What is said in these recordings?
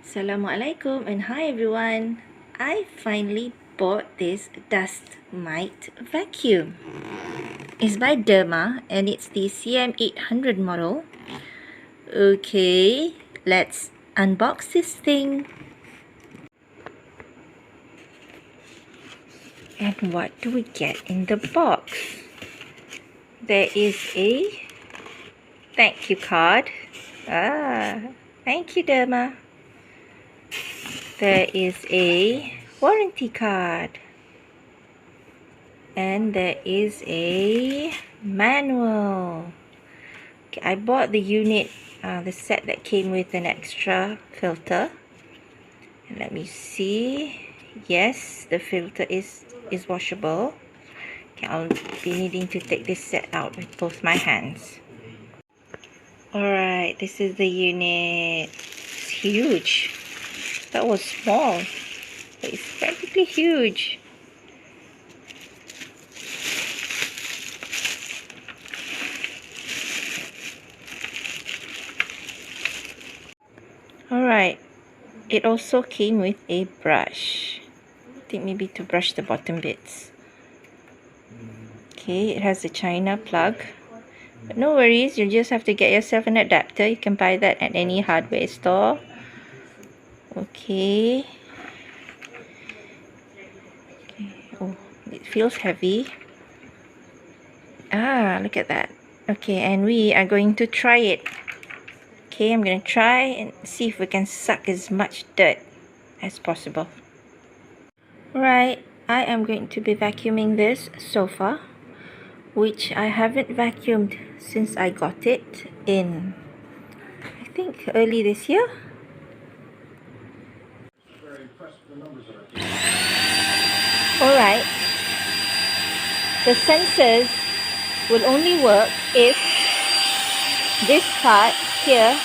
Assalamualaikum and hi everyone. I finally bought this dust mite vacuum. It's by Deerma and it's the CM800 model. Okay, let's unbox this thing. And what do we get in the box? There is a thank you card. Thank you Deerma. There is a warranty card. And there is a manual. Okay, I bought the unit, the set that came with an extra filter. And let me see. Yes, the filter is washable. Okay, I'll be needing to take this set out with both my hands. Alright, this is the unit. It's huge. That was small, but it's practically huge. Alright, it also came with a brush. I think maybe to brush the bottom bits. Okay, it has a China plug. But no worries, you just have to get yourself an adapter. You can buy that at any hardware store. Okay. Oh, it feels heavy. Look at that. Okay, and we are going to try it. Okay, I'm going to try and see if we can suck as much dirt as possible. Right, I am going to be vacuuming this sofa, which I haven't vacuumed since I got it in, I think, early this year. Alright, the sensors will only work if this part here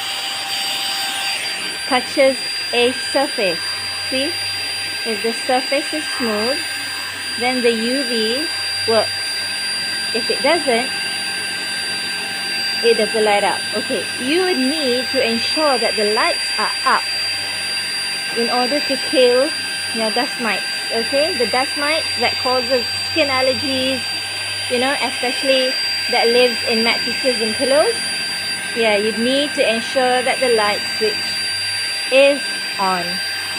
touches a surface. See, if the surface is smooth, then the UV works. If it doesn't light up. Okay, you would need to ensure that the lights are up in order to kill your dust mites. Okay, the dust mites that causes skin allergies, you know, especially that lives in mattresses and pillows. Yeah, you need to ensure that the light switch is on.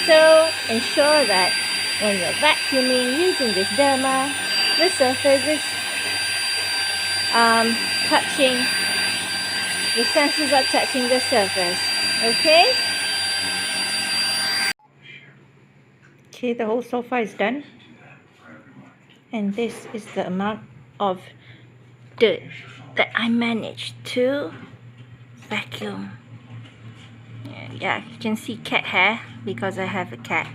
So ensure that when you're vacuuming using this Deerma, the surface is touching, the sensors are touching the surface. Okay? Okay, the whole sofa is done. And this is the amount of dirt that I managed to vacuum. Yeah, you can see cat hair because I have a cat.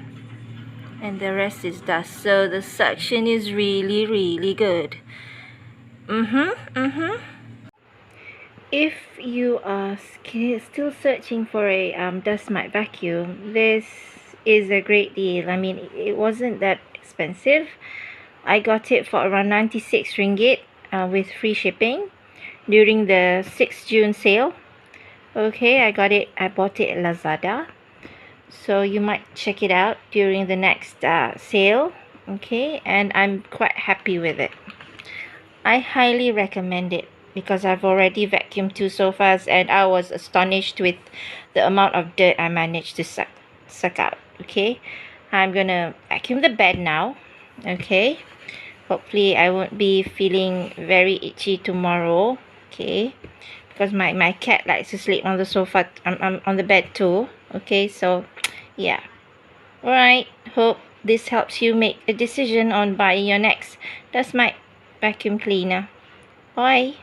And the rest is dust. So the suction is really good. If you are still searching for a dust mite vacuum, this is a great deal. I mean, it wasn't that expensive. I got it for around 96 ringgit with free shipping during the 6th June sale. Okay, I bought it at Lazada. So you might check it out during the next sale. Okay, and I'm quite happy with it. I highly recommend it because I've already vacuumed 2 sofas and I was astonished with the amount of dirt I managed to suck out. Okay, I'm gonna vacuum the bed now. Okay, hopefully I won't be feeling very itchy tomorrow. Okay, because my cat likes to sleep on the sofa, on the bed too. Okay, so yeah. Alright, hope this helps you make a decision on buying your next dust mite vacuum cleaner. Bye.